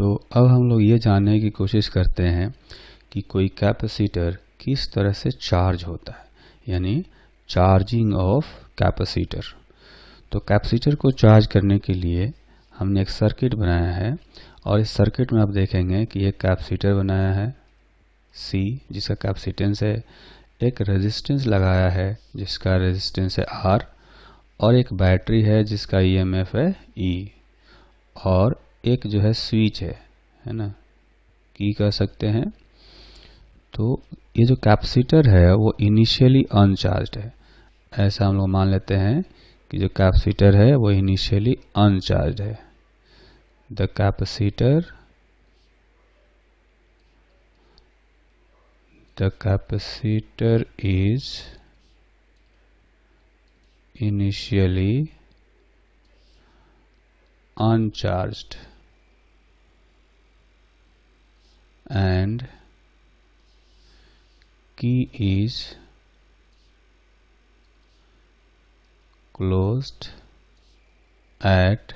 तो अब हम लोग ये जानने की कोशिश करते हैं कि कोई कैपेसिटर किस तरह से चार्ज होता है, यानी चार्जिंग ऑफ कैपेसिटर। तो कैपेसिटर को चार्ज करने के लिए हमने एक सर्किट बनाया है और इस सर्किट में आप देखेंगे कि एक कैपेसिटर बनाया है C जिसका कैपेसिटेंस है, एक रेजिस्टेंस लगाया है जिसका रेजिस्टेंस है R, और एक बैटरी है जिसका EMF है E, और एक जो है स्विच है ना, की कह सकते हैं। तो ये जो कैपेसिटर है वो इनिशियली अनचार्ज्ड है, ऐसा हम लोग मान लेते हैं कि जो कैपेसिटर है वो इनिशियली अनचार्ज्ड है। The capacitor is initially uncharged and key is closed at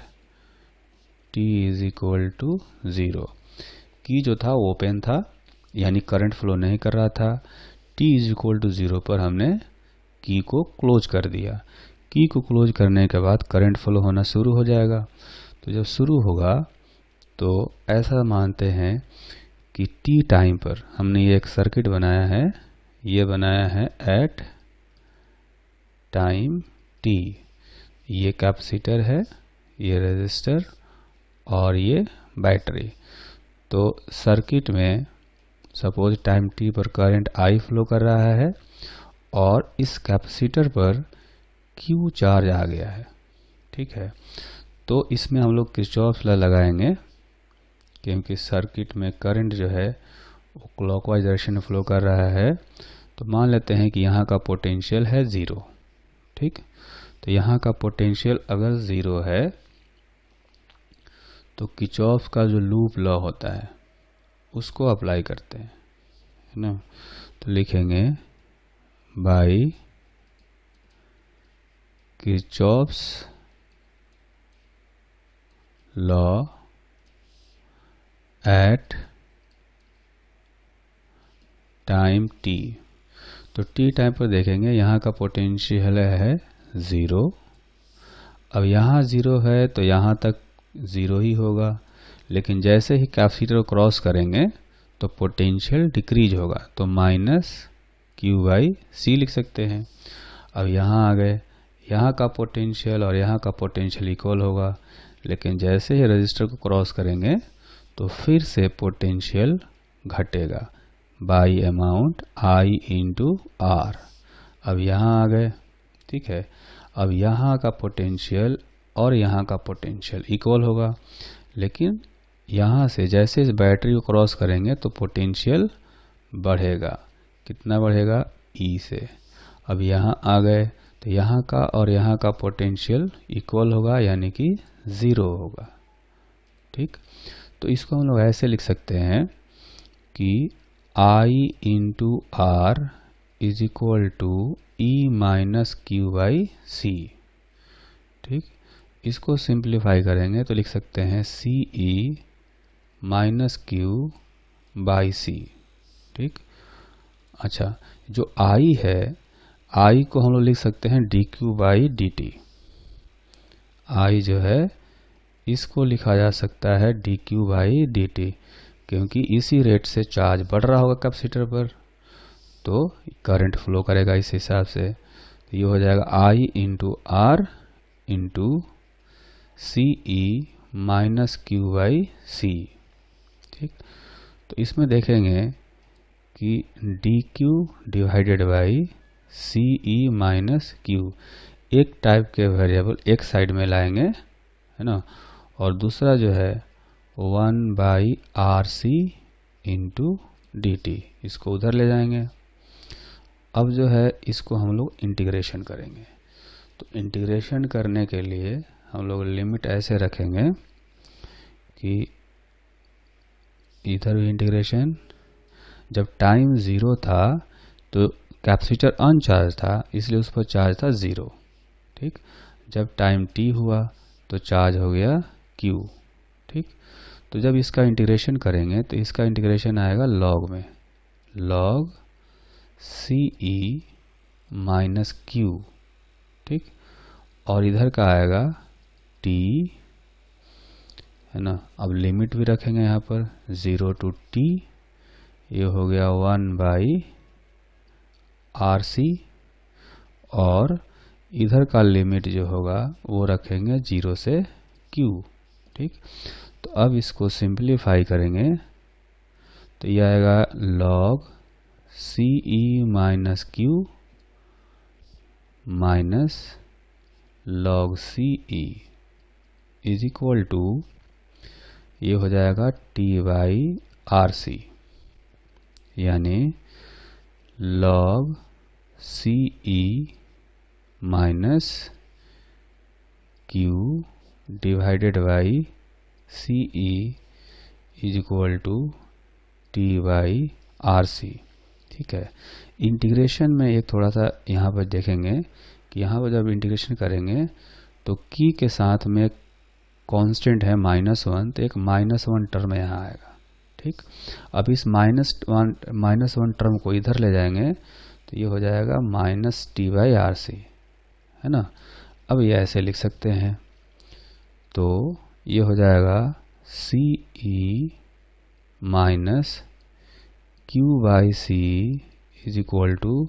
t is equal to 0। की जो था वो ओपन था, यानी करंट फ्लो नहीं कर रहा था। t इज इक्वल टू 0 पर हमने की को क्लोज कर दिया। की को क्लोज करने के बाद करंट फ्लो होना शुरू हो जाएगा। तो जब शुरू होगा तो ऐसा मानते हैं कि टी टाइम पर हमने ये एक सर्किट बनाया है, ये बनाया है एट टाइम टी। ये कैपेसिटर है, ये रेजिस्टर और ये बैटरी। तो सर्किट में सपोज टाइम टी पर करंट आई फ्लो कर रहा है और इस कैपेसिटर पर क्यू चार्ज आ गया है, ठीक है। तो इसमें हम लोग किरचॉफ लॉ लगाएंगे क्योंकि सर्किट में करंट जो है वो क्लॉकवाइज डायरेक्शन में फ्लो कर रहा है। तो मान लेते हैं कि यहाँ का पोटेंशियल है 0, ठीक। तो यहाँ का पोटेंशियल अगर 0 है तो किरचॉफ का जो लूप लॉ होता है उसको अप्लाई करते हैं, है ना। तो लिखेंगे by Kirchhoff's law at time t। तो t टाइम पर देखेंगे यहाँ का पोटेंशियल है 0। अब यहाँ 0 है तो यहाँ तक 0 ही होगा, लेकिन जैसे ही कैपेसिटर को क्रॉस करेंगे तो पोटेंशियल डिक्रीज होगा, तो माइनस Q/C लिख सकते हैं। अब यहाँ आ गए, यहाँ का पोटेंशियल और यहाँ का पोटेंशियल इक्वल होगा, लेकिन जैसे ही रजिस्टर को क्रॉस करेंगे तो फिर से पोटेंशियल घटेगा bye amount I into R। अब यहाँ आ गए, ठीक है। अब यहाँ का पोटेंशियल और यहाँ का पोटेंशियल इक्वल होगा, लेकिन यहाँ से जैसे इस बैटरी को क्रॉस करेंगे तो पोटेंशियल बढ़ेगा। कितना बढ़ेगा? E से। अब यहाँ आ गए तो यहाँ का और यहाँ का पोटेंशियल इक्वल होगा, यानी कि 0 होगा, ठीक। तो इसको हम लोग ऐसे लिख सकते हैं कि I into R is equal to E minus Q/C, ठीक। इसको सिंप्लीफाई करेंगे तो लिख सकते हैं CE माइनस Q/C, ठीक। अच्छा, जो I है, I को हम लोग लिख सकते हैं dQ/dt। I जो है इसको लिखा जा सकता है dQ/dt, क्योंकि इसी रेट से चार्ज बढ़ रहा होगा कैपेसिटर पर, तो करंट फ्लो करेगा इस हिसाब से। तो ये हो जाएगा I into R into CE minus Q/C, ठीक। तो इसमें देखेंगे कि dQ divided by CE minus Q, एक टाइप के वेरिएबल एक साइड में लाएंगे, है ना, और दूसरा जो है 1/RC इंटू dt, इसको उधर ले जाएंगे। अब जो है इसको हम लोग इंटीग्रेशन करेंगे। तो इंटीग्रेशन करने के लिए हम लोग लिमिट ऐसे रखेंगे कि इधर भी इंटीग्रेशन, जब टाइम 0 था तो कैपेसिटर अनचार्ज था, इसलिए उस पर चार्ज था 0, ठीक। जब टाइम t हुआ तो चार्ज हो गया Q, ठीक। तो जब इसका इंटीग्रेशन करेंगे तो इसका इंटीग्रेशन आएगा लॉग में, log c e minus Q, ठीक। और इधर का आएगा टी, है ना। अब लिमिट भी रखेंगे यहाँ पर 0 टू टी, ये हो गया 1/RC, और इधर का लिमिट जो होगा वो रखेंगे 0 से Q, ठीक। तो अब इसको सिंप्लीफाई करेंगे तो ये आएगा log CE minus Q minus log CE is equal to, ये हो जाएगा T/RC, यानी log CE minus Q divided by CE is equal to T/RC, ठीक है। इंटीग्रेशन में एक थोड़ा सा यहाँ पर देखेंगे कि यहाँ पर जब इंटीग्रेशन करेंगे तो की के साथ में कांस्टेंट है -1, तो एक -1 टर्म यहाँ आएगा, ठीक। अब इस -1 टर्म को इधर ले जाएंगे तो ये हो जाएगा -T/RC, है ना। अब ये ऐसे लिख सकते हैं, तो ये हो जाएगा CE minus Q/C is equal to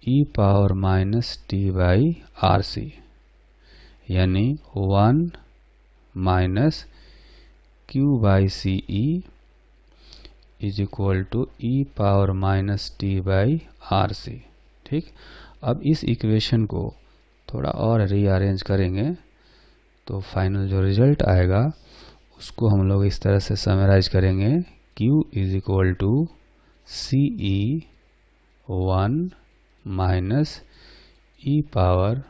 e⁻T/RC, यानी 1 minus Q/CE is equal to e⁻T/RC, ठीक। अब इस इक्वेशन को थोड़ा और रीअरेंज करेंगे तो फाइनल जो रिजल्ट आएगा उसको हम लोग इस तरह से समराइज करेंगे, Q is equal to CE 1 minus e⁻T/RC,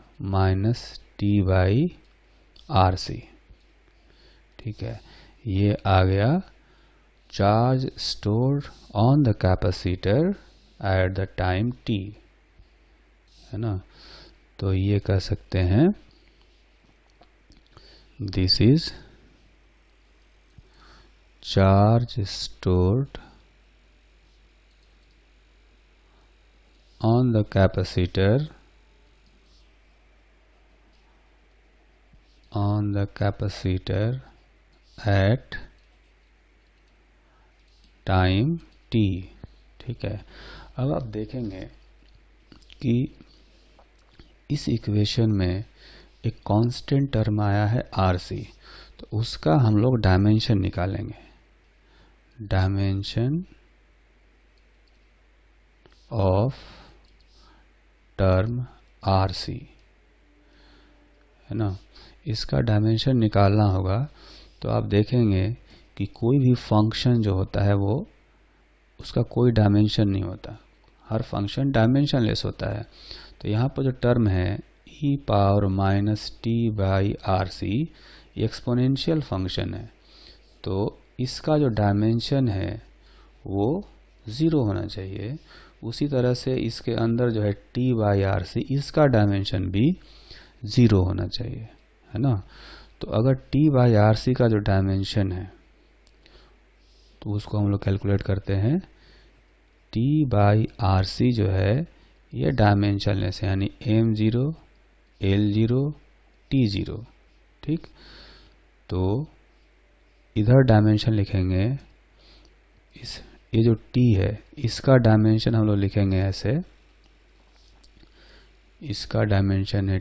ठीक है। ये आ गया charge stored on the capacitor at the time t, है ना। तो ये कह सकते हैं this is charge stored on the capacitor at time t, ठीक है। अब आप देखेंगे कि इस इक्वेशन में एक कांस्टेंट टर्म आया है RC, तो उसका हम लोग डायमेंशन निकालेंगे, डायमेंशन ऑफ टर्म RC, है ना। इसका डायमेंशन निकालना होगा तो आप देखेंगे कि कोई भी फंक्शन जो होता है वो उसका कोई डायमेंशन नहीं होता, हर फंक्शन डायमेंशनलेस होता है। तो यहाँ पर जो टर्म है e⁻T/RC, ये एक्सपोनेंशियल फंक्शन है, तो इसका जो डायमेंशन है वो 0 होना चाहिए। उसी तरह से इसके अंदर जो है T/RC, इसका डायमेंशन भी 0 होना चाहिए, है ना। तो अगर T/RC का जो डायमेंशन है तो उसको हम लोग कैलकुलेट करते हैं, T/RC जो है ये डायमेंशनलेस है, यानी M0 L0 T0, ठीक। तो इधर डायमेंशन लिखेंगे, ये जो T है इसका डायमेंशन हम लोग लिखेंगे ऐसे, इसका डायमेंशन है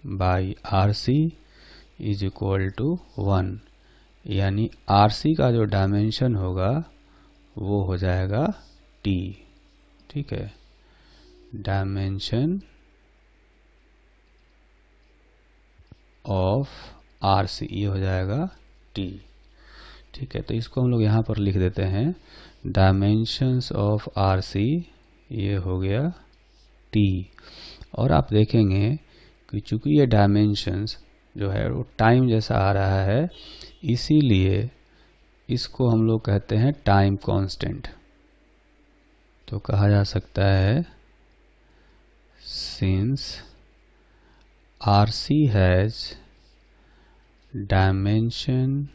T/RC इज इक्वल टू 1, यानी RC का जो डायमेंशन होगा वो हो जाएगा T, ठीक है। डायमेंशन ऑफ RC ये हो जाएगा T, ठीक है। तो इसको हम लोग यहाँ पर लिख देते हैं, डायमेंशंस ऑफ RC ये हो गया T। और आप देखेंगे कि चूंकि ये डायमेंशंस जो है वो टाइम जैसा आ रहा है, इसीलिए इसको हम लोग कहते हैं टाइम कांस्टेंट। तो कहा जा सकता है since RC has dimension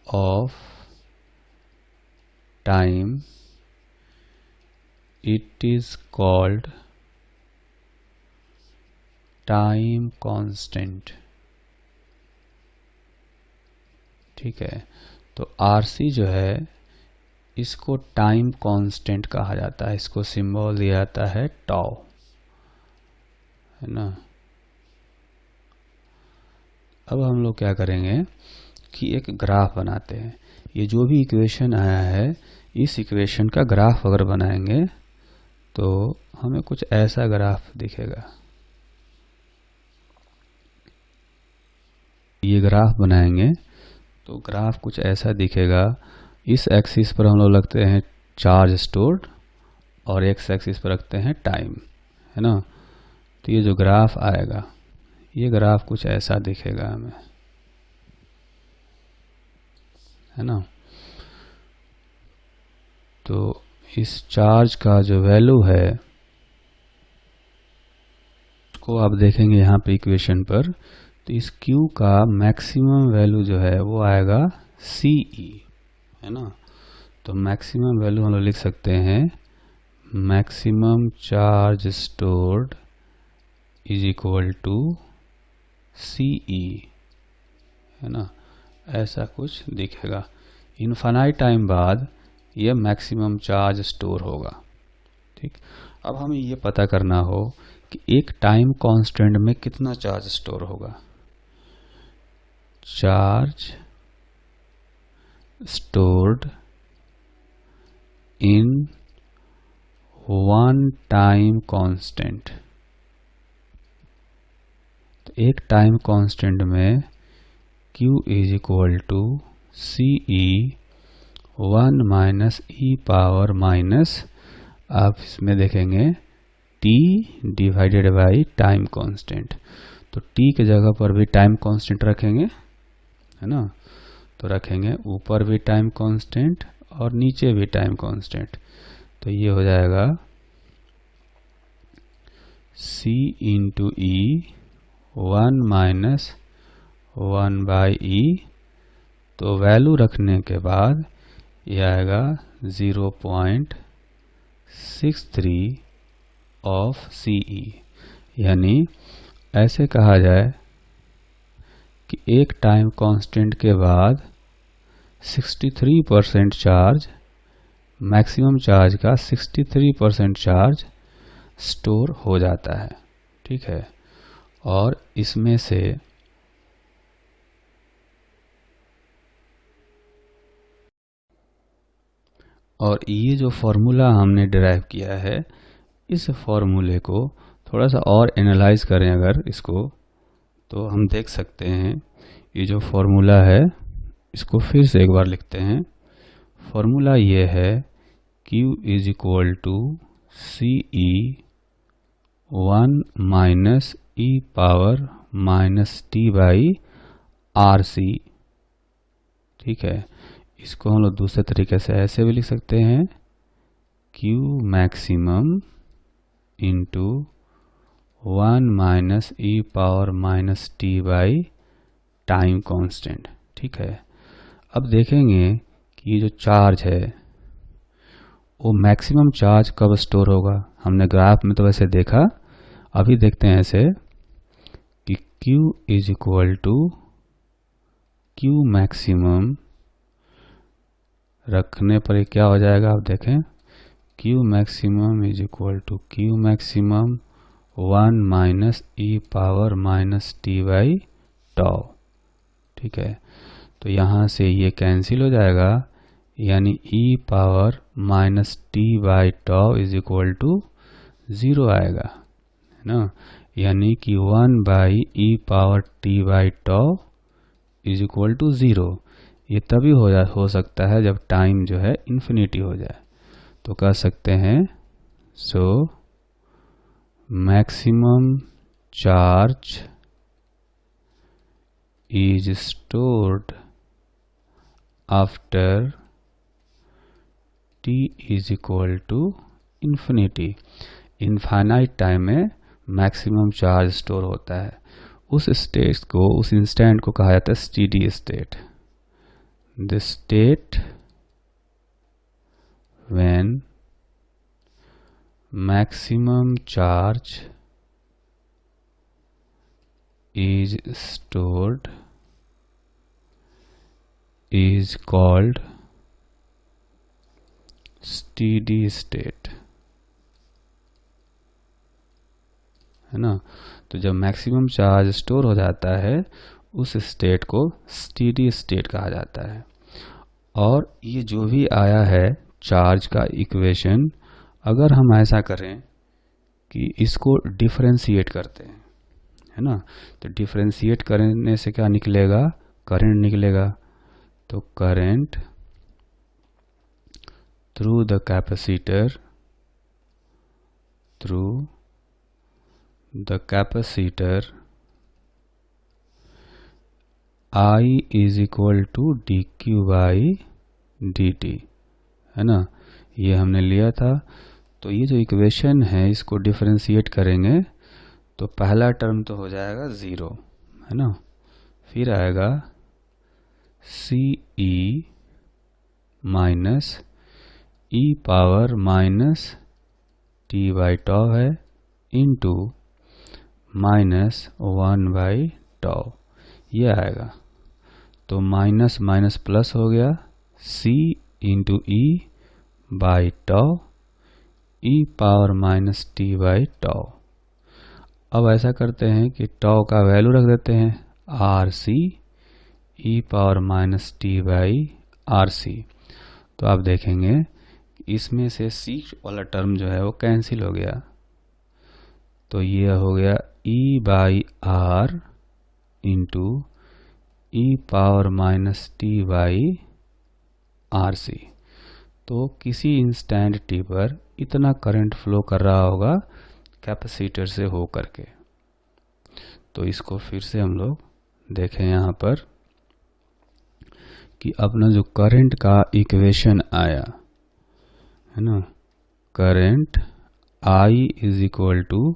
of time, it is called time constant. ठीक है, तो RC जो है इसको टाइम कांस्टेंट कहा जाता है, इसको सिंबल दिया जाता है टाउ, है ना। अब हम लोग क्या करेंगे कि एक ग्राफ बनाते हैं। ये जो भी इक्वेशन आया है, इस इक्वेशन का ग्राफ अगर बनाएंगे तो हमें कुछ ऐसा ग्राफ दिखेगा। ये ग्राफ बनाएंगे तो ग्राफ कुछ ऐसा दिखेगा। इस एक्सिस पर हम लोग लगते हैं चार्ज स्टोर्ड और एक्स एक्सिस पर रखते हैं टाइम, है ना। तो ये जो ग्राफ आएगा, ये ग्राफ कुछ ऐसा दिखेगा हमें, है ना। तो इस चार्ज का जो वैल्यू है उसको आप देखेंगे यहाँ पे इक्वेशन पर, तो इस Q का मैक्सिमम वैल्यू जो है वो आएगा CE, है ना। तो मैक्सिमम वैल्यू हम लोग लिख सकते हैं maximum charge stored is equal to CE, है ना। ऐसा कुछ दिखेगा। इनफाइनाइट टाइम बाद यह मैक्सिमम चार्ज स्टोर होगा। ठीक, अब हमें ये पता करना हो कि एक टाइम कांस्टेंट में कितना चार्ज स्टोर होगा। Charge stored in one time constant. तो एक टाइम कांस्टेंट में Q is equal to CE 1 minus e power minus, आप इसमें देखेंगे T divided by time constant. तो T के जगह पर भी टाइम कांस्टेंट रखेंगे, है ना। तो रखेंगे ऊपर भी टाइम कांस्टेंट और नीचे भी टाइम कांस्टेंट। तो ये हो जाएगा C into E 1 minus 1 by E। तो वैल्यू रखने के बाद ये आएगा 0.63 ऑफ CE। यानी ऐसे कहा जाए कि एक टाइम कांस्टेंट के बाद 63% चार्ज, मैक्सिमम चार्ज का 63% चार्ज स्टोर हो जाता है। ठीक है, और इसमें से और ये जो फॉर्मूला हमने डिराइव किया है, इस फॉर्मूले को थोड़ा सा और एनालाइज करें अगर इसको, तो हम देख सकते हैं ये जो फॉर्मूला है इसको फिर से एक बार लिखते हैं। फॉर्मूला ये है Q is equal to CE 1 minus e power minus T by RC। ठीक है, इसको हम लोग दूसरे तरीके से ऐसे भी लिख सकते हैं Q maximum into 1 minus e power minus T by time constant. ठीक है, अब देखेंगे कि ये जो चार्ज है वो मैक्सिमम चार्ज कब स्टोर होगा। हमने ग्राफ में तो वैसे देखा, अभी देखते हैं ऐसे कि Q is equal to Q maximum रखने पर क्या हो जाएगा, आप देखें Q maximum is equal to Q maximum 1 minus e power minus T by tau. ठीक है, तो यहाँ से ये कैंसिल हो जाएगा, यानी e power minus T by tau is equal to 0 आएगा, है ना। यानी कि 1 by e power T by tau is equal to 0। ये तभी हो सकता है जब टाइम जो है इन्फिनिटी हो जाए। तो कह सकते हैं so maximum charge is stored after t is equal to infinity। Infinite time में मैक्सिमम चार्ज स्टोर होता है। उस स्टेट को, उस इंस्टेंट को कहा जाता है steady state. the state when maximum charge is stored is called steady state, है ना। तो जब मैक्सिमम चार्ज स्टोर हो जाता है उस स्टेट को स्टेडी स्टेट कहा जाता है। और ये जो भी आया है चार्ज का इक्वेशन, अगर हम ऐसा करें कि इसको डिफरेंशिएट करते हैं, है ना, तो डिफरेंशिएट करने से क्या निकलेगा, करंट निकलेगा। तो current through the capacitor I is equal to d Q by d t, है ना, ये हमने लिया था। तो ये जो इक्वेशन है इसको डिफरेंशिएट करेंगे तो पहला टर्म तो हो जाएगा 0, है ना, फिर आएगा C e minus e power minus T by tau है इंटू माइनस 1 बाई टॉ, ये आएगा। तो माइनस माइनस प्लस हो गया, c into E by toe E power minus T by टॉ। अब ऐसा करते हैं कि टॉ का वैल्यू रख देते हैं R C E power minus T by R C. तो आप देखेंगे इसमें से c वाला टर्म जो है वो कैंसिल हो गया, तो ये हो गया e by R into E power minus T by R C. तो किसी इंस्टेंट टी पर इतना करंट फ्लो कर रहा होगा कैपेसिटर से हो करके। तो इसको फिर से हम लोग देखें यहाँ पर कि अपना जो करंट का इक्वेशन आया, है ना, current I is equal to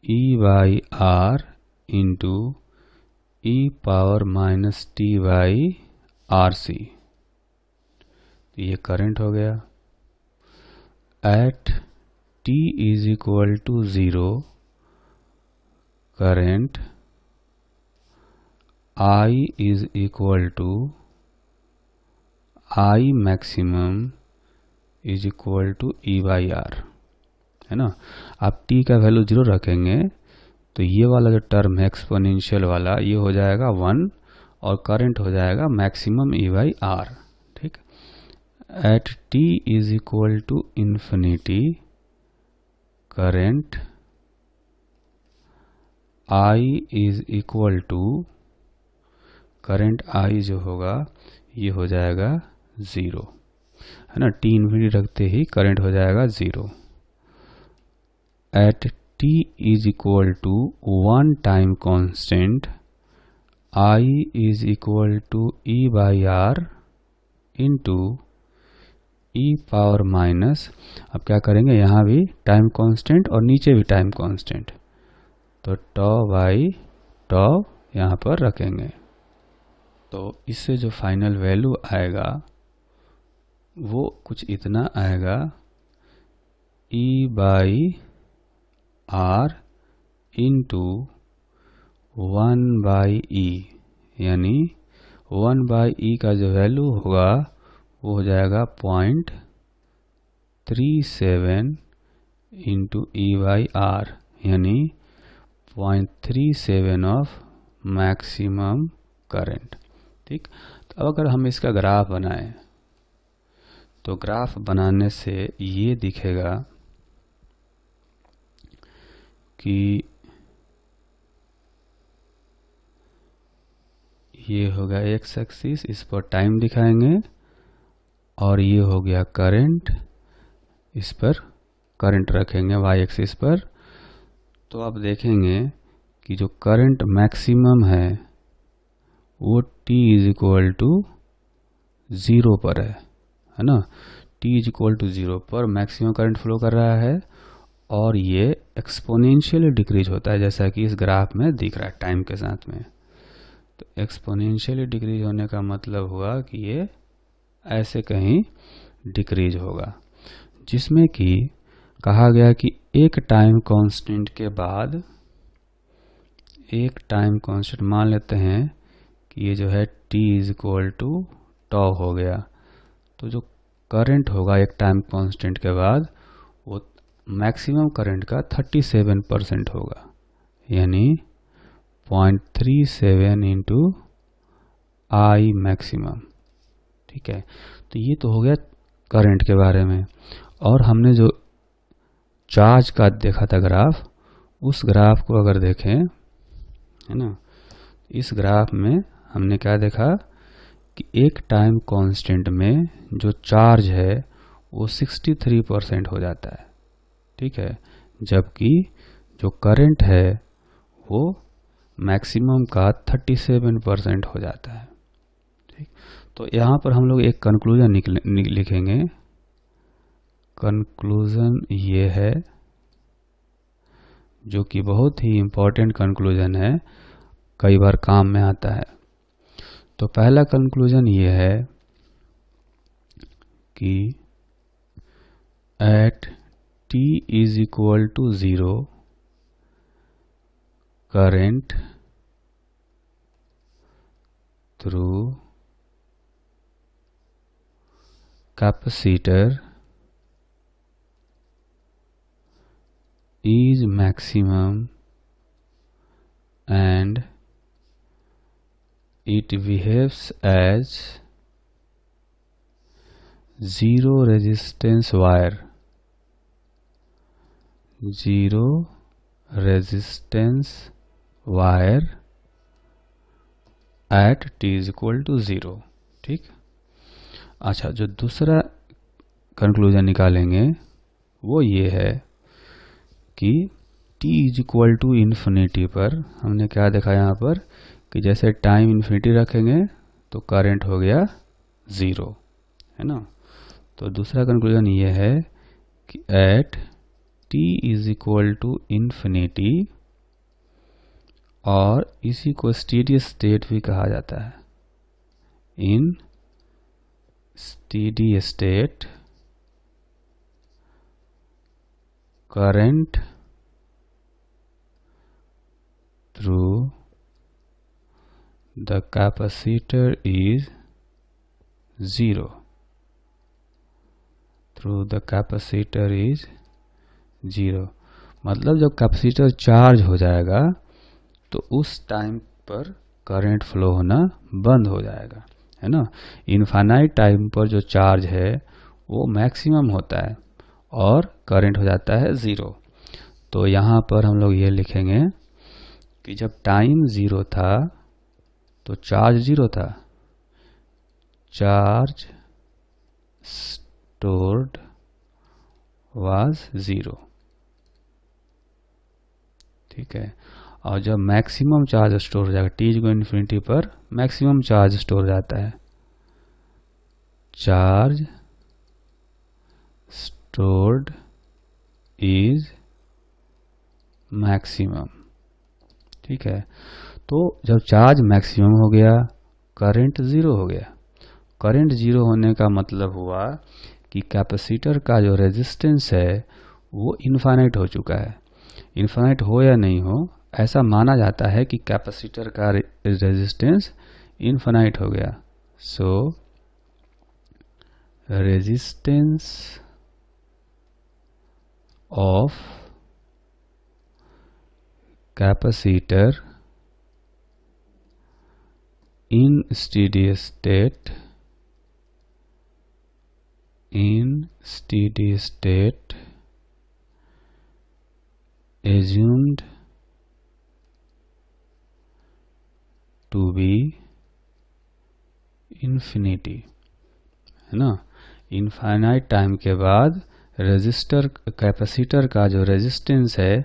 E by R into E power minus T by R C. ये करंट हो गया। At t is equal to 0 current I is equal to I maximum is equal to E by R, है ना। आप t का value 0 रखेंगे तो ये वाला जो टर्म है एक्सपोनेंशियल वाला ये हो जाएगा 1 और करंट हो जाएगा मैक्सिमम ई बाई आर, ठीक। At t is equal to infinity current I is equal to current I जो होगा ये हो जाएगा 0, है ना। t इन्फिनिटी रखते ही करंट हो जाएगा 0। At t is equal to 1 time constant I is equal to E by R into E power minus, अब क्या करेंगे यहाँ भी टाइम कांस्टेंट और नीचे भी टाइम कांस्टेंट, तो टॉ बाई टॉ यहाँ पर रखेंगे। तो इससे जो फाइनल वैल्यू आएगा वो कुछ इतना आएगा, ई by R into 1 by E, यानी 1 बाई ई का जो वैल्यू होगा वो हो जाएगा 0.37 इंटू ई बाई आर, यानी 0.37 ऑफ मैक्सिमम करंट, ठीक। तो अब अगर हम इसका ग्राफ बनाएं तो ग्राफ बनाने से ये दिखेगा कि ये होगा एक्स एक्सिस, इस पर टाइम दिखाएंगे, और ये हो गया करंट, इस पर करंट रखेंगे वाई एक्सिस पर। तो आप देखेंगे कि जो करंट मैक्सिमम है वो t इज इक्वल टू 0 पर है ना। t इज इक्वल टू 0 पर मैक्सिमम करंट फ्लो कर रहा है और ये एक्सपोनेंशियली डिक्रीज होता है जैसा कि इस ग्राफ में दिख रहा है टाइम के साथ में। तो एक्सपोनेंशियली डिक्रीज होने का मतलब हुआ कि ये ऐसे कहीं डिक्रीज होगा, जिसमें कि कहा गया कि एक टाइम कांस्टेंट के बाद, एक टाइम कांस्टेंट मान लेते हैं कि ये जो है t इज इक्वल टू टॉ हो गया, तो जो करंट होगा एक टाइम कांस्टेंट के बाद वो मैक्सिमम करंट का 37% होगा, यानी 0.37 इंटू आई मैक्सिमम। ठीक है, तो ये तो हो गया करंट के बारे में। और हमने जो चार्ज का देखा था ग्राफ, उस ग्राफ को अगर देखें, है ना, इस ग्राफ में हमने क्या देखा कि एक टाइम कांस्टेंट में जो चार्ज है वो 63% हो जाता है। ठीक है, जबकि जो करंट है वो मैक्सिमम का 37% हो जाता है। ठीक, तो यहाँ पर हम लोग एक कंक्लूजन लिखेंगे। कंक्लूजन ये है, जो कि बहुत ही इम्पोर्टेंट कंक्लूजन है, कई बार काम में आता है। तो पहला कंक्लूजन ये है कि at t is equal to 0 current through capacitor is maximum and it behaves as zero resistance wire, zero resistance wire at t is equal to 0। ठीक, अच्छा, जो दूसरा कंक्लूजन निकालेंगे वो ये है कि t is equal to infinity पर हमने क्या देखा यहाँ पर कि जैसे टाइम इन्फिनिटी रखेंगे तो करंट हो गया 0, है ना। तो दूसरा कंक्लूजन ये है कि at t is equal to infinity, और इसी को स्टेडी स्टेट भी कहा जाता है। In steady state current through the capacitor is 0, through the capacitor is 0। मतलब जब कैपेसिटर चार्ज हो जाएगा तो उस टाइम पर करंट फ्लो होना बंद हो जाएगा, है ना। इनफाइनाइट टाइम पर जो चार्ज है वो मैक्सिमम होता है और करंट हो जाता है 0। तो यहाँ पर हम लोग ये लिखेंगे कि जब टाइम 0 था तो चार्ज 0 था, चार्ज स्टोर्ड वाज 0। ठीक है, और जब मैक्सिमम चार्ज स्टोर हो जाएगा, t को इन्फिनिटी पर मैक्सिमम चार्ज स्टोर हो जाता है, चार्ज स्टोर्ड इज मैक्सिमम। ठीक है, तो जब चार्ज मैक्सिमम हो गया, करंट 0 हो गया। करंट 0 होने का मतलब हुआ कि कैपेसिटर का जो रेजिस्टेंस है वो इनफाइनाइट हो चुका है। इनफाइनाइट हो या नहीं हो, ऐसा माना जाता है कि कैपेसिटर का रेजिस्टेंस इनफाइनाइट हो गया। सो resistance of capacitor in steady state assumed to be infinity, है ना। इनफाइनाइट टाइम के बाद रेजिस्टर कैपेसिटर का जो रेजिस्टेंस है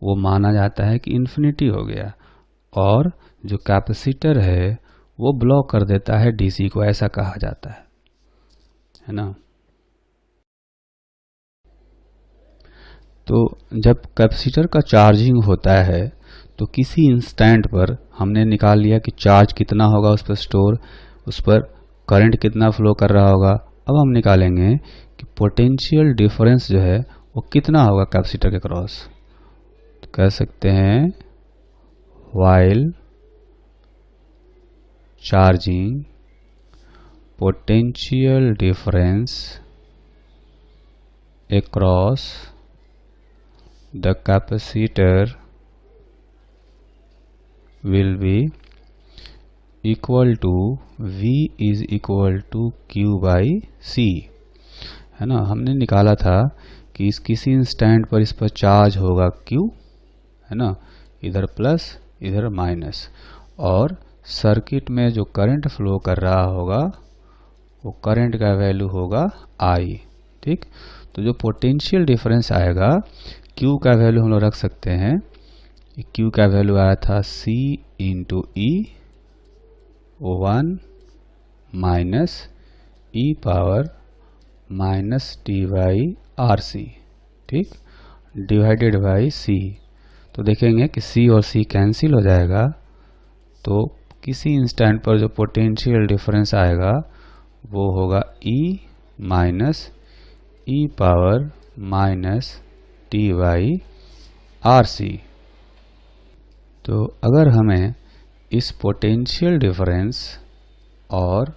वो माना जाता है कि इन्फिनिटी हो गया, और जो कैपेसिटर है वो ब्लॉक कर देता है डीसी को, ऐसा कहा जाता है ना। तो जब कैपेसिटर का चार्जिंग होता है तो किसी इंस्टेंट पर हमने निकाल लिया कि चार्ज कितना होगा उस पर स्टोर, उस पर करंट कितना फ्लो कर रहा होगा। अब हम निकालेंगे कि पोटेंशियल डिफरेंस जो है वो कितना होगा कैपेसिटर के क्रॉस। तो कह सकते हैं while charging potential difference across the capacitor will be equal to V is equal to Q by C, है ना। हमने निकाला था कि इस किसी इंस्टेंट पर इस पर चार्ज होगा Q, है ना, इधर प्लस इधर माइनस, और सर्किट में जो करंट फ्लो कर रहा होगा वो करंट का वैल्यू होगा I, ठीक। तो जो पोटेंशियल डिफरेंस आएगा Q का वैल्यू हम लोग रख सकते हैं, Q का वैल्यू आया था C into E 1 minus E power minus T by RC, ठीक, डिवाइडेड बाई C। तो देखेंगे कि C और C कैंसिल हो जाएगा, तो किसी इंस्टेंट पर जो पोटेंशियल डिफरेंस आएगा वो होगा E minus E power minus T by RC। तो अगर हमें इस पोटेंशियल डिफरेंस और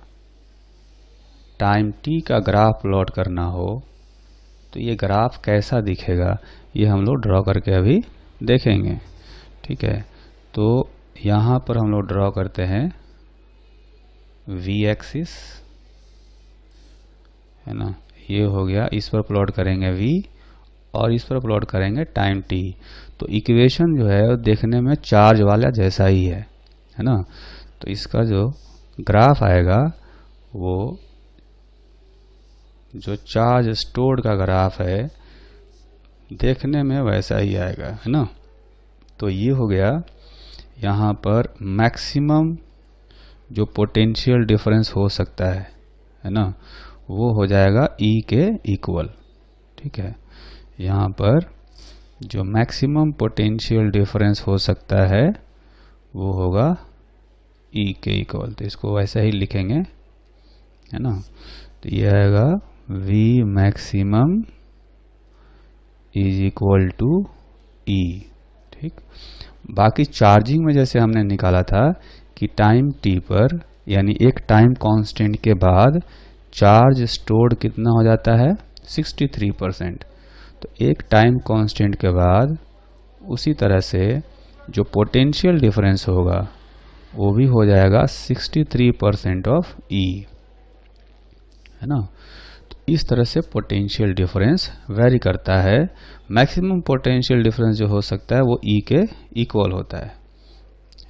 टाइम t का ग्राफ प्लॉट करना हो तो ये ग्राफ कैसा दिखेगा ये हम लोग ड्रॉ करके अभी देखेंगे, ठीक है। तो यहाँ पर हम लोग ड्रॉ करते हैं v एक्सिस, है ना, ये हो गया। इस पर प्लॉट करेंगे v और इस पर प्लॉट करेंगे टाइम t। तो इक्वेशन जो है वो देखने में चार्ज वाला जैसा ही है ना। तो इसका जो ग्राफ आएगा वो जो चार्ज स्टोर्ड का ग्राफ है देखने में वैसा ही आएगा, है ना। तो ये हो गया यहाँ पर मैक्सिमम जो पोटेंशियल डिफरेंस हो सकता है ना, वो हो जाएगा E के इक्वल, ठीक है। यहाँ पर जो मैक्सिमम पोटेंशियल डिफरेंस हो सकता है वो होगा E के इक्वल। तो इसको वैसे ही लिखेंगे, है ना। तो ये आएगा V maximum is equal to E, ठीक। बाकी चार्जिंग में जैसे हमने निकाला था कि टाइम t पर यानी एक टाइम कांस्टेंट के बाद चार्ज स्टोर्ड कितना हो जाता है 63%। तो एक टाइम कांस्टेंट के बाद उसी तरह से जो पोटेंशियल डिफरेंस होगा वो भी हो जाएगा 63% ऑफ E, है ना। तो इस तरह से पोटेंशियल डिफरेंस वेरी करता है। मैक्सिमम पोटेंशियल डिफरेंस जो हो सकता है वो E के इक्वल होता है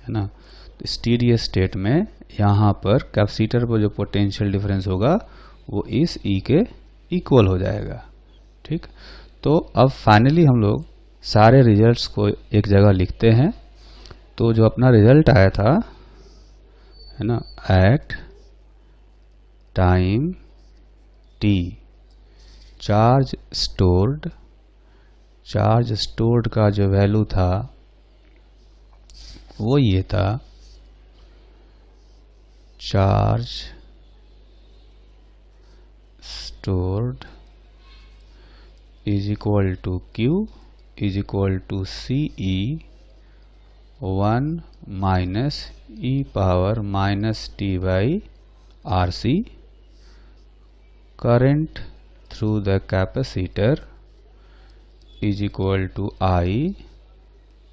ना। तो स्टेडी स्टेट में यहाँ पर कैपेसिटर पर जो पोटेंशियल डिफरेंस होगा वो इस E के इक्वल हो जाएगा, ठीक। तो अब फाइनली हम लोग सारे रिजल्ट्स को एक जगह लिखते हैं। तो जो अपना रिजल्ट आया था, है ना, at time t charge stored का जो वैल्यू था वो ये था, charge stored is equal to Q is equal to CE 1 minus E power minus T by RC। Current through the capacitor is equal to I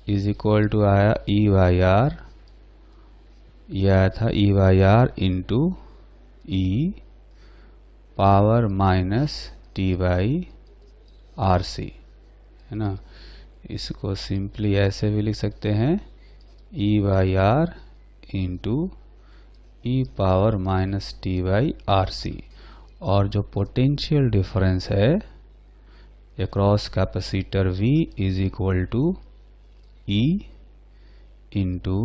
is equal to आया E by R, यह आया था E by R into E power minus T by RC, है ना। इसको simply ऐसे भी लिख सकते हैं E by R into E power minus T by RC। और जो पोटेंशियल डिफरेंस है across capacitor V is equal to E into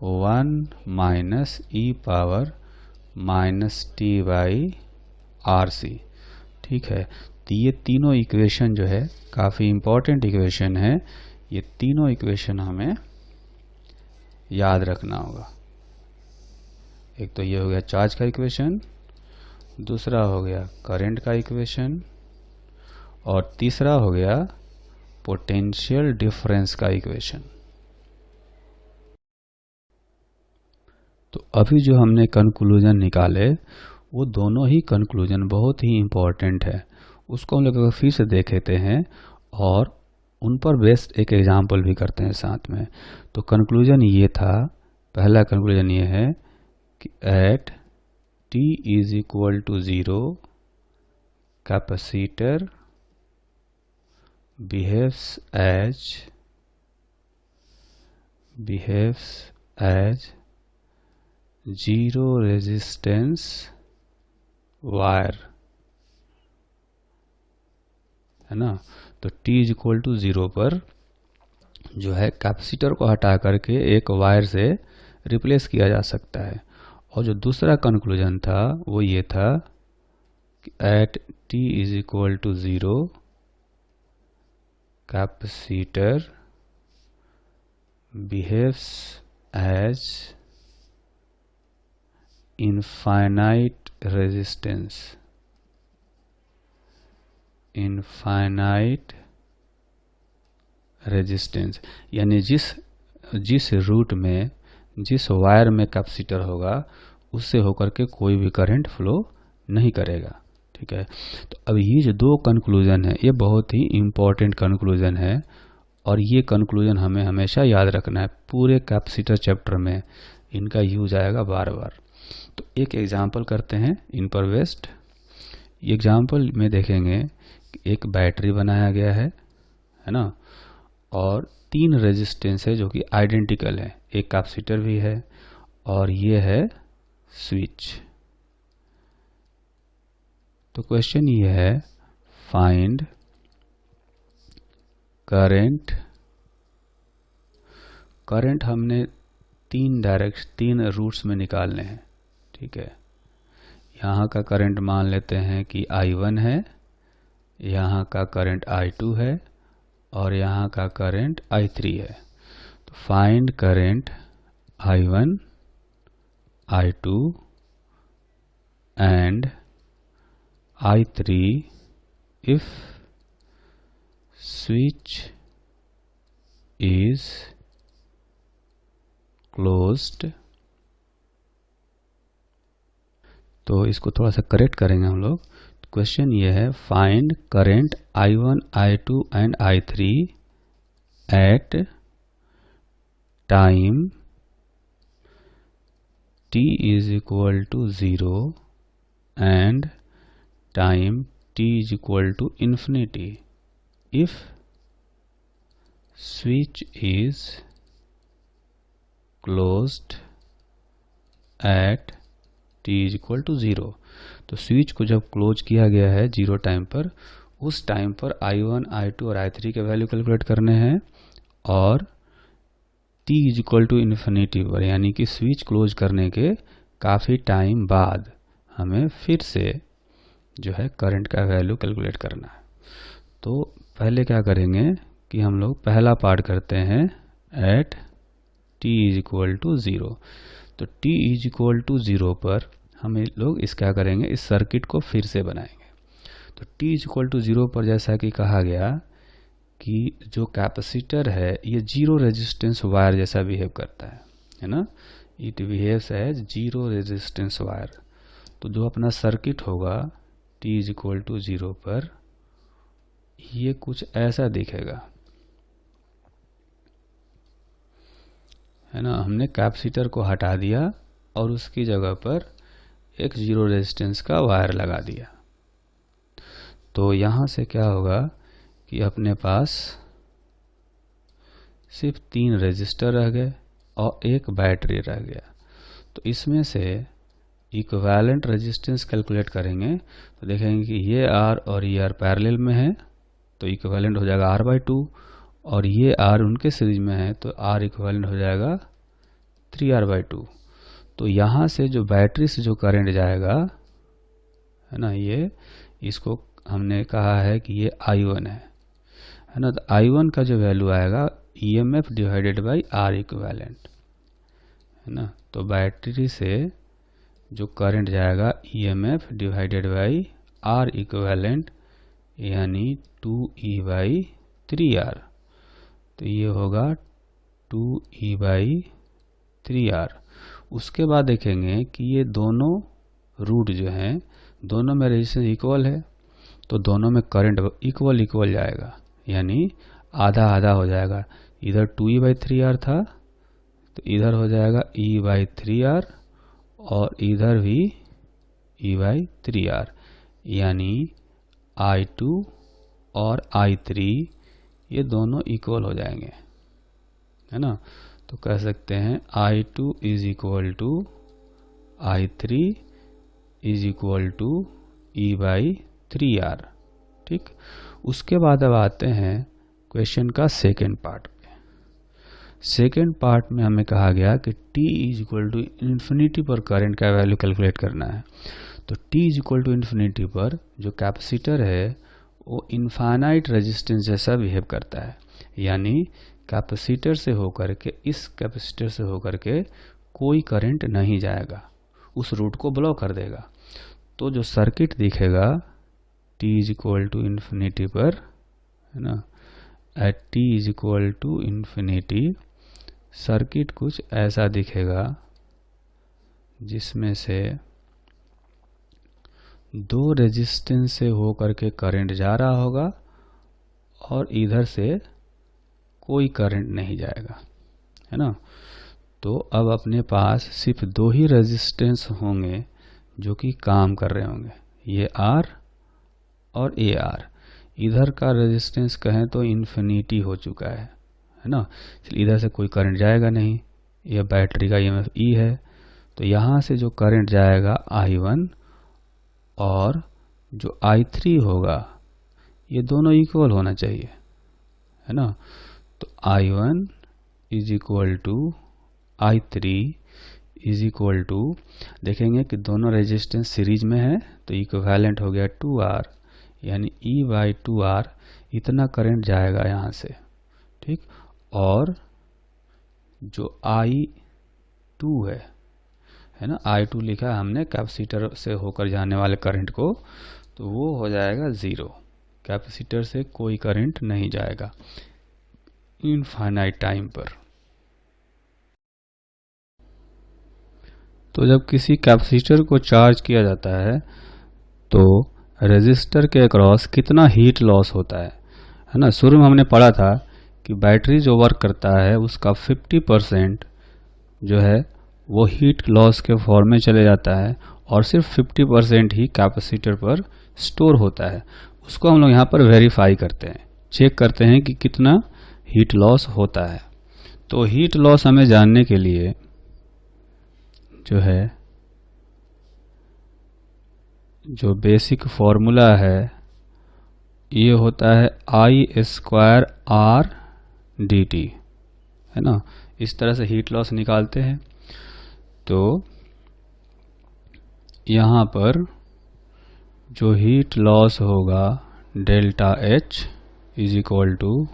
1 minus E power minus T by RC, ठीक है। तो ये तीनों इक्वेशन जो है काफ़ी इम्पोर्टेंट इक्वेशन है। ये तीनों इक्वेशन हमें याद रखना होगा। एक तो ये हो गया चार्ज का इक्वेशन, दूसरा हो गया करंट का इक्वेशन, और तीसरा हो गया पोटेंशियल डिफरेंस का इक्वेशन। तो अभी जो हमने कंक्लूजन निकाले वो दोनों ही कंक्लूजन बहुत ही इम्पोर्टेंट है, उसको हम लोग फिर से देख लेते हैं और उन पर बेस्ड एक एग्जाम्पल भी करते हैं साथ में। तो कंक्लूजन ये था, पहला कंक्लूजन ये है कि at t is equal to 0 capacitor behaves as zero resistance wire, है ना। तो t इज इक्वल टू 0 पर जो है कैपेसिटर को हटा करके एक वायर से रिप्लेस किया जा सकता है। और जो दूसरा कंक्लूजन था वो ये था कि at t is equal to 0 capacitor behaves as infinite resistance यानी जिस रूट में, जिस वायर में कैपेसिटर होगा उससे होकर के कोई भी करंट फ्लो नहीं करेगा। ठीक है, तो अब ये जो दो कंक्लूजन है ये बहुत ही इम्पोर्टेंट कंक्लूजन है और ये कंक्लूजन हमें हमेशा याद रखना है। पूरे कैपेसिटर चैप्टर में इनका यूज आएगा बार बार। तो एक एग्जांपल करते हैं इन पर बेस्ड। एग्जांपल में देखेंगे कि एक बैटरी बनाया गया है ना, और 3 रेजिस्टेंस है जो कि आइडेंटिकल है, एक कैपेसिटर भी है और ये है स्विच। तो क्वेश्चन ये है फाइंड करंट हमने 3 रूट्स में निकालने हैं। ठीक है, यहाँ का करंट मान लेते हैं कि I1 है, यहाँ का करंट I2 है और यहाँ का करंट I3 है। तो find current I1, I2 and I3 if switch is closed। तो इसको थोड़ा सा करेक्ट करेंगे हम लोग। क्वेश्चन ये है find current I1, I2 and I3 at time t is equal to 0 and time t is equal to infinity if switch is closed at t is equal to 0। तो स्विच को जब close किया गया है 0 time पर, उस time पर I1, I2 और I3 के वैल्यू कैलकुलेट करने हैं और t is equal to infinity पर, यानी कि स्विच क्लोज करने के काफ़ी टाइम बाद हमें फिर से जो है करंट का वैल्यू कैलकुलेट करना है। तो पहले क्या करेंगे कि हम लोग पहला पार्ट करते हैं at t is equal to 0। तो t इज इक्वल टू 0 पर हम लोग इस क्या करेंगे, इस सर्किट को फिर से बनाएंगे। तो t इज इक्वल टू 0 पर जैसा कि कहा गया कि जो कैपेसिटर है ये 0 रेजिस्टेंस वायर जैसा बिहेव करता है ना, it behaves as 0 resistance wire. तो जो अपना सर्किट होगा t इज इक्वल टू 0 पर ये कुछ ऐसा दिखेगा, है ना। हमने कैपेसिटर को हटा दिया और उसकी जगह पर एक 0 रेजिस्टेंस का वायर लगा दिया। तो यहाँ से क्या होगा कि अपने पास सिर्फ 3 रेजिस्टर रह गए और एक बैटरी रह गया। तो इसमें से इक्विवेलेंट रेजिस्टेंस कैलकुलेट करेंगे तो देखेंगे कि ये R और ये R पैरेलल में है तो इक्विवेलेंट हो जाएगा R/2, और ये R उनके सीरीज में है तो R इक्विवेलेंट हो जाएगा 3R/2। तो यहाँ से जो बैटरी से जो करंट जाएगा, है ना, ये इसको हमने कहा है कि ये I1 है ना। तो I1 का जो वैल्यू आएगा EMF divided by R equivalent, है ना। तो बैटरी से जो करंट जाएगा EMF divided by R equivalent यानी 2E/3R। तो ये होगा 2E/3R। उसके बाद देखेंगे कि ये दोनों रूट जो हैं दोनों में रेजिस्टेंस इक्वल है, तो दोनों में करंट इक्वल जाएगा, यानी आधा आधा हो जाएगा। इधर 2E/3R था तो इधर हो जाएगा E/3R और इधर भी E/3R, यानी I2 और I3 ये दोनों इक्वल हो जाएंगे, है ना। तो कह सकते हैं I2 is equal to I3 is equal to E/3R। ठीक, उसके बाद अब आते हैं क्वेश्चन का सेकेंड पार्ट पे। सेकेंड पार्ट में हमें कहा गया कि t is equal to infinity पर करंट का वैल्यू कैलकुलेट करना है। तो t is equal to infinity पर जो कैपेसिटर है वो इनफाइनाइट रेजिस्टेंस जैसा बिहेव करता है, यानी कैपेसिटर से होकर के इस कैपेसिटर से होकर के कोई करंट नहीं जाएगा, उस रूट को ब्लॉक कर देगा। तो जो सर्किट दिखेगा t is equal to infinity पर, है ना, at t is equal to infinity circuit कुछ ऐसा दिखेगा जिसमें से दो रेजिस्टेंस से होकर के करंट जा रहा होगा और इधर से कोई करंट नहीं जाएगा, है ना। तो अब अपने पास सिर्फ दो ही रेजिस्टेंस होंगे जो कि काम कर रहे होंगे, ये R और AR। इधर का रेजिस्टेंस कहें तो इन्फिनिटी हो चुका है ना, इसलिए इधर से कोई करंट जाएगा नहीं। यह बैटरी का EMF E है, तो यहाँ से जो करंट जाएगा I1 और जो I3 होगा ये दोनों इक्वल होना चाहिए, है ना। तो I1 is equal to I3 is equal to, देखेंगे कि दोनों रेजिस्टेंस सीरीज में है तो इक्विवेलेंट हो गया 2R, यानी E/2R इतना करंट जाएगा यहाँ से। ठीक, और जो I2 है ना, I2 लिखा है हमने कैपेसिटर से होकर जाने वाले करंट को, तो वो हो जाएगा 0। कैपेसिटर से कोई करंट नहीं जाएगा इनफाइनाइट टाइम पर। तो जब किसी कैपेसिटर को चार्ज किया जाता है तो रेजिस्टर के अक्रॉस कितना हीट लॉस होता है ना। शुरू में हमने पढ़ा था कि बैटरी जो वर्क करता है उसका 50% जो है वो हीट लॉस के फॉर्म में चले जाता है और सिर्फ 50% ही कैपेसिटर पर स्टोर होता है। उसको हम लोग यहाँ पर वेरीफाई करते हैं, चेक करते हैं कि कितना हीट लॉस होता है। तो हीट लॉस हमें जानने के लिए जो है जो बेसिक फॉर्मूला है ये होता है I² RdT, है ना। इस तरह से हीट लॉस निकालते हैं। तो यहाँ पर जो हीट लॉस होगा delta H is equal to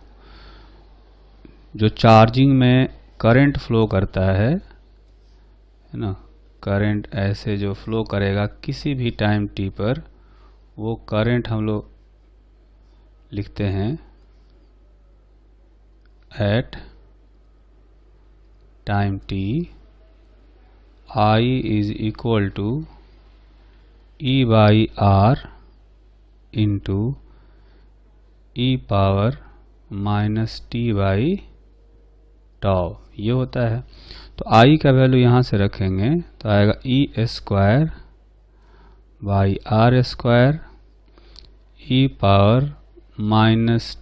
जो चार्जिंग में करंट फ्लो करता है ना, करंट ऐसे जो फ्लो करेगा किसी भी टाइम t पर, वो करंट हम लोग लिखते हैं at time t I is equal to E/R into e⁻t/τ ये होता है। तो I का वैल्यू यहाँ से रखेंगे तो आएगा E² R²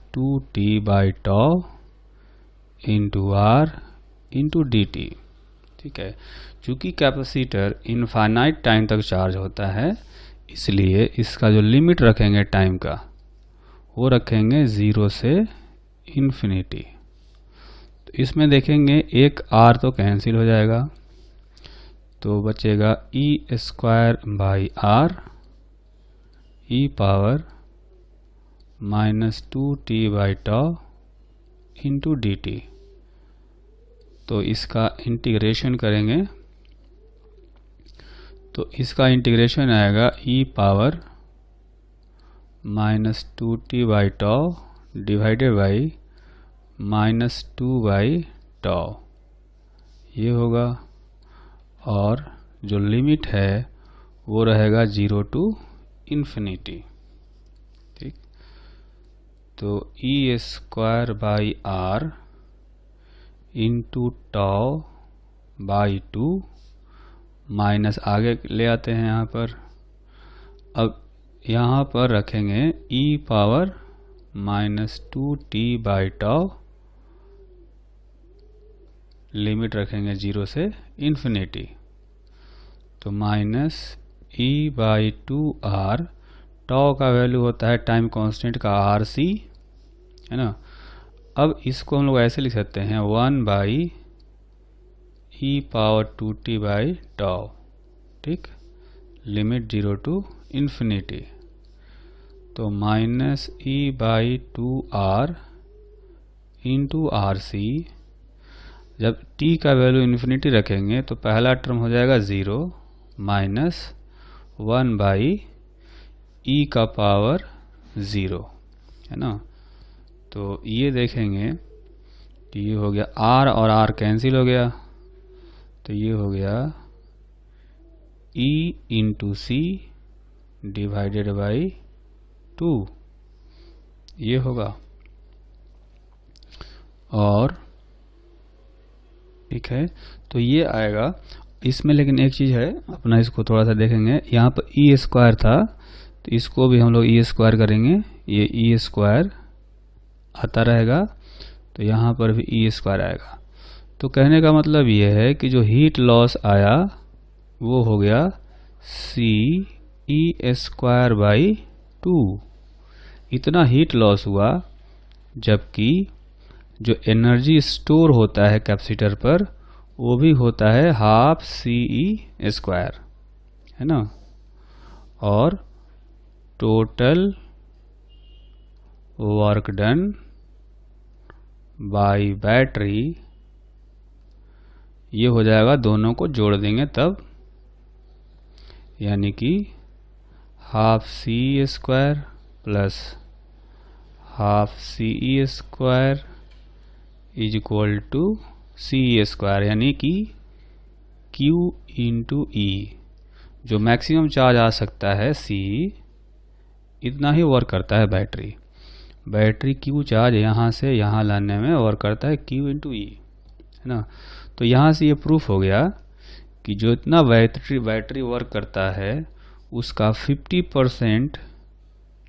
e⁻2t/τ into R into dt। ठीक है, चूंकि कैपेसिटर इनफाइनाइट टाइम तक चार्ज होता है इसलिए इसका जो लिमिट रखेंगे टाइम का वो रखेंगे 0 से इन्फिनिटी। तो इसमें देखेंगे एक R तो कैंसिल हो जाएगा, तो बचेगा E² R e⁻2t/τ into dt। तो इसका इंटीग्रेशन करेंगे तो इसका इंटीग्रेशन आएगा e power -2t/τ divided by -2/τ ये होगा। और जो लिमिट है वो रहेगा 0 टू इन्फिनिटी। ठीक, तो e² r इंटू τ/2 माइनस आगे ले आते हैं यहाँ पर। अब यहाँ पर रखेंगे e पावर -2t/τ, लिमिट रखेंगे 0 से इन्फिनिटी, तो -e/2r, τ का वैल्यू होता है टाइम कांस्टेंट का RC, है ना। अब इसको हम लोग ऐसे लिख सकते हैं 1/e⁻²t/τ, ठीक, लिमिट 0 टू इन्फिनिटी, तो -e/2r इंटू RC। जब t का वैल्यू इन्फिनिटी रखेंगे तो पहला टर्म हो जाएगा 0 माइनस 1/e⁻0, है ना। तो ये देखेंगे कि ये हो गया r और r कैंसिल हो गया, तो ये हो गया e into C divided by 2, ये होगा। और ठीक है, तो ये आएगा इसमें। लेकिन एक चीज़ है अपना, इसको थोड़ा सा देखेंगे। यहाँ पर e² था तो इसको भी हम लोग e² करेंगे, ये e² आता रहेगा, तो यहाँ पर भी e² आएगा। तो कहने का मतलब ये है कि जो हीट लॉस आया वो हो गया CE²/2, इतना हीट लॉस हुआ। जबकि जो एनर्जी स्टोर होता है कैपेसिटर पर वो भी होता है ½ CE², है ना। और total work done by battery, ये हो जाएगा, दोनों को जोड़ देंगे तब, यानी कि ½ CE² plus ½ CE² is equal to CE², यानी कि Q इंटू E। जो मैक्सिमम चार्ज आ सकता है CE, इतना ही वर्क करता है बैटरी Q चार्ज यहाँ से यहाँ लाने में वर्क करता है Q इंटू E, है ना। तो यहाँ से ये प्रूफ हो गया कि जो इतना बैटरी वर्क करता है उसका 50%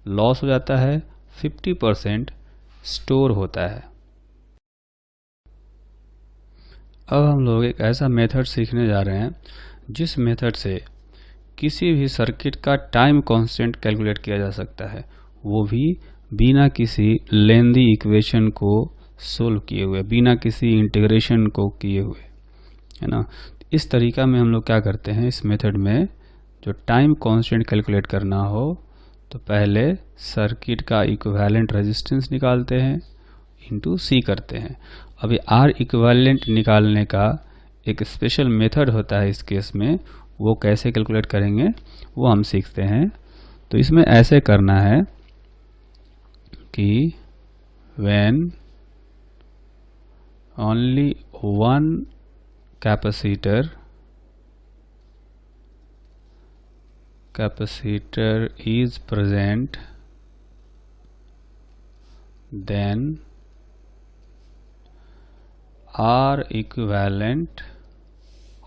लॉस हो जाता है, 50% स्टोर होता है। अब हम लोग एक ऐसा मेथड सीखने जा रहे हैं जिस मेथड से किसी भी सर्किट का टाइम कांस्टेंट कैलकुलेट किया जा सकता है, वो भी बिना किसी लेंदी इक्वेशन को सोल्व किए हुए, बिना किसी इंटीग्रेशन को किए हुए, है ना। इस तरीका में हम लोग क्या करते हैं, इस मेथड में जो टाइम कांस्टेंट कैलकुलेट करना हो तो पहले सर्किट का इक्विवेलेंट रेजिस्टेंस निकालते हैं, इंटू C करते हैं। अभी R इक्विवेलेंट निकालने का एक स्पेशल मेथड होता है इस केस में, वो कैसे कैलकुलेट करेंगे वो हम सीखते हैं। तो इसमें ऐसे करना है कि when only one capacitor is present, then R equivalent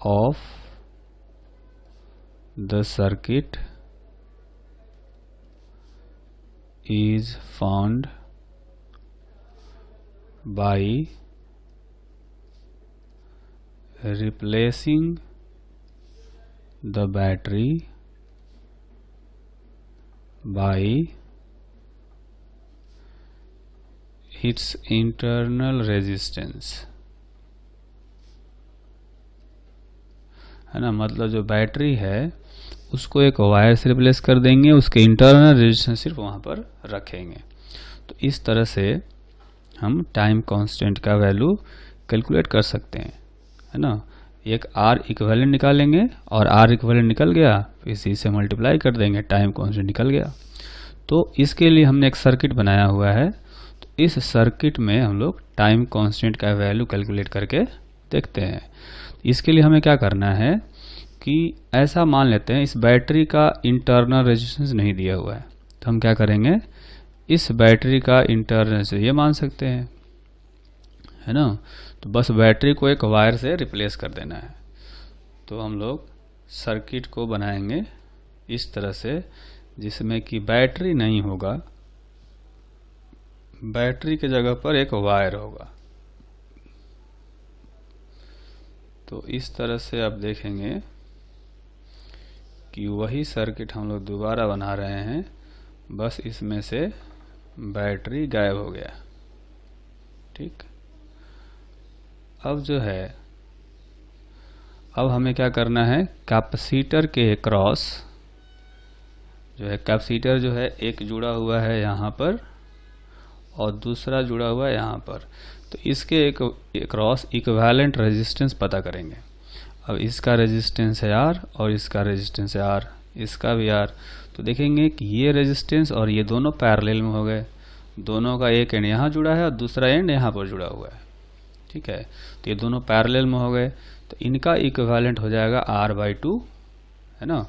of the circuit is found by replacing the battery by its internal resistance, है ना। मतलब जो बैटरी है उसको एक वायर से रिप्लेस कर देंगे, उसके इंटरनल रेजिस्टेंस सिर्फ वहाँ पर रखेंगे। तो इस तरह से हम टाइम कांस्टेंट का वैल्यू कैलकुलेट कर सकते हैं, है ना। एक आर इक्विवेलेंट निकालेंगे और आर इक्विवेलेंट निकल गया, फिर सी से मल्टीप्लाई कर देंगे, टाइम कांस्टेंट निकल गया। तो इसके लिए हमने एक सर्किट बनाया हुआ है, तो इस सर्किट में हम लोग टाइम कांस्टेंट का वैल्यू कैलकुलेट करके देखते हैं। इसके लिए हमें क्या करना है कि ऐसा मान लेते हैं इस बैटरी का इंटरनल रेजिस्टेंस नहीं दिया हुआ है, तो हम क्या करेंगे, इस बैटरी का इंटरनल से ये मान सकते हैं, है ना। तो बस बैटरी को एक वायर से रिप्लेस कर देना है। तो हम लोग सर्किट को बनाएंगे इस तरह से जिसमें कि बैटरी नहीं होगा, बैटरी के जगह पर एक वायर होगा। तो इस तरह से आप देखेंगे कि वही सर्किट हम लोग दोबारा बना रहे हैं, बस इसमें से बैटरी गायब हो गया। ठीक, अब जो है, अब हमें क्या करना है, कैपेसिटर के क्रॉस जो है, कैपेसिटर जो है एक जुड़ा हुआ है यहाँ पर और दूसरा जुड़ा हुआ है यहाँ पर, तो इसके एक क्रॉस इक्विवेलेंट रेजिस्टेंस पता करेंगे। अब इसका रेजिस्टेंस है R और इसका रेजिस्टेंस है R, इसका भी R। तो देखेंगे कि ये रेजिस्टेंस और ये दोनों पैरेलल में हो गए, दोनों का एक एंड यहाँ जुड़ा है और दूसरा एंड यहाँ पर जुड़ा हुआ है। ठीक है, तो ये दोनों पैरेलल में हो गए, तो इनका इक्विवेलेंट हो जाएगा R/2, है ना।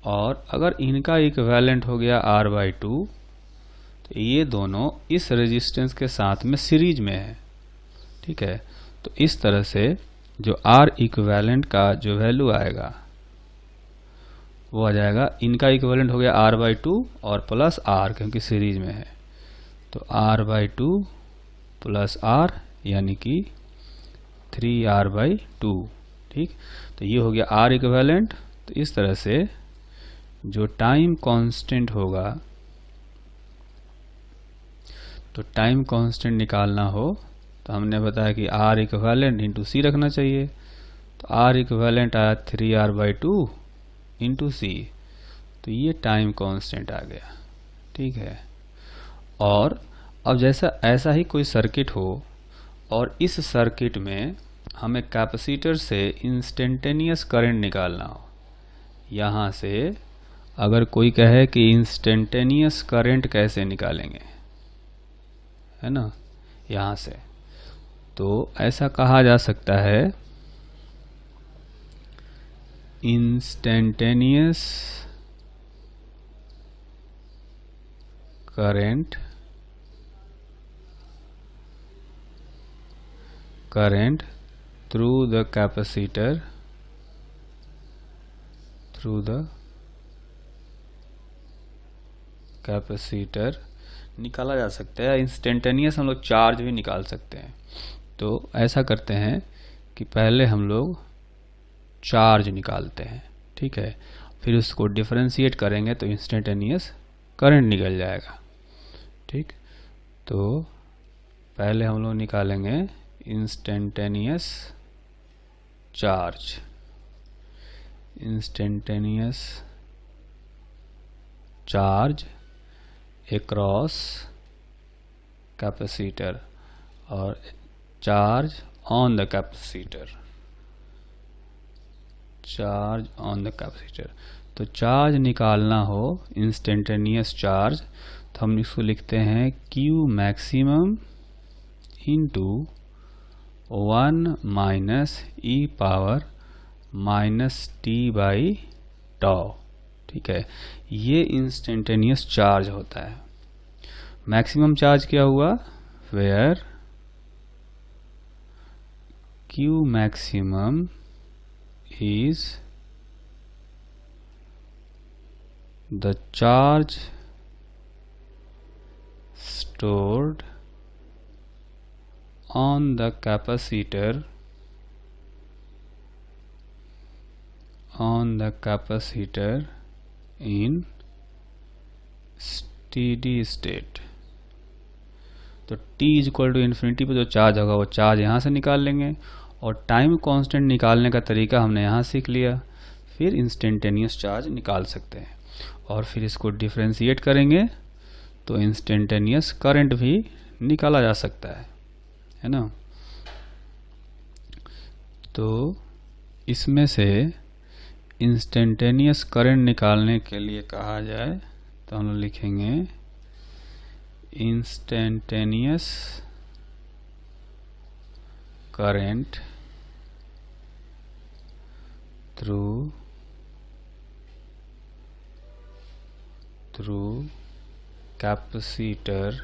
और अगर इनका इक्विवेलेंट हो गया R/2, तो ये दोनों इस रेजिस्टेंस के साथ में सीरीज में है। ठीक है, तो इस तरह से जो R इक्विवेलेंट का जो वैल्यू आएगा वो आ जाएगा, इनका इक्विवेलेंट हो गया R/2 और प्लस R क्योंकि सीरीज में है, तो R/2 प्लस R यानी कि 3R/2। ठीक, तो ये हो गया R इक्विवेलेंट। तो इस तरह से जो टाइम कांस्टेंट होगा, तो टाइम कांस्टेंट निकालना हो तो हमने बताया कि R इक्विवेलेंट इंटू C रखना चाहिए। तो R इक्विवेलेंट आया 3R/2 इंटू C, तो ये टाइम कांस्टेंट आ गया। ठीक है, और अब जैसा ऐसा ही कोई सर्किट हो और इस सर्किट में हमें कैपेसिटर से इंस्टेंटेनियस करंट निकालना हो, यहाँ से अगर कोई कहे कि इंस्टेंटेनियस करंट कैसे निकालेंगे, है ना, यहाँ से, तो ऐसा कहा जा सकता है, instantaneous current through the capacitor निकाला जा सकता है। इंस्टेंटेनियस हम लोग चार्ज भी निकाल सकते हैं। तो ऐसा करते हैं कि पहले हम लोग चार्ज निकालते हैं, ठीक है, फिर उसको डिफरेंशिएट करेंगे तो इंस्टेंटेनियस करंट निकल जाएगा। ठीक, तो पहले हम लोग निकालेंगे instantaneous charge, instantaneous charge across capacitor और charge on the capacitor, charge on the capacitor. तो चार्ज निकालना हो इंस्टेंटेनियस चार्ज, तो हम इसको लिखते हैं Q maximum into 1 minus e power minus t/τ। ठीक है, ये इंस्टेंटेनियस चार्ज होता है। मैक्सिमम चार्ज क्या हुआ, where Q maximum is the charge stored on the capacitor in steady state। तो t इक्वल टू इन्फिनिटी पर जो चार्ज होगा वो चार्ज यहाँ से निकाल लेंगे, और टाइम कांस्टेंट निकालने का तरीका हमने यहाँ सीख लिया। फिर इंस्टेंटेनियस चार्ज निकाल सकते हैं और फिर इसको डिफरेंशिएट करेंगे तो इंस्टेंटेनियस करंट भी निकाला जा सकता है ना। तो इसमें से इंस्टेंटेनियस करंट निकालने के लिए कहा जाए तो हम लोग लिखेंगे instantaneous current through capacitor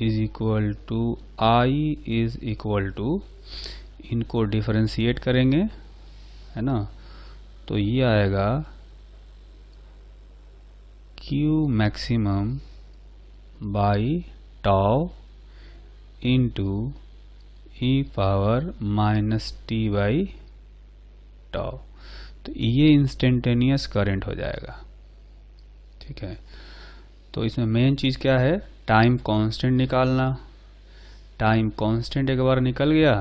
is equal to I is equal to, इनको डिफरेंशिएट करेंगे, है ना, तो ये आएगा Q maximum by tau into E power minus T by tau. तो ये इंस्टेंटेनियस करंट हो जाएगा। ठीक है, तो इसमें मेन चीज़ क्या है, टाइम कांस्टेंट निकालना। टाइम कांस्टेंट एक बार निकल गया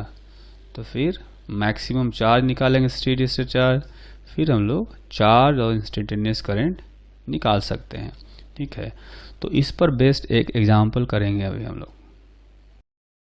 तो फिर मैक्सिमम चार्ज निकालेंगे, स्टेडी स्टेट चार्ज, फिर हम लोग चार्ज और इंस्टेंटेनियस करंट निकाल सकते हैं। ठीक है, तो इस पर बेस्ड एक एग्जांपल करेंगे अभी हम लोग।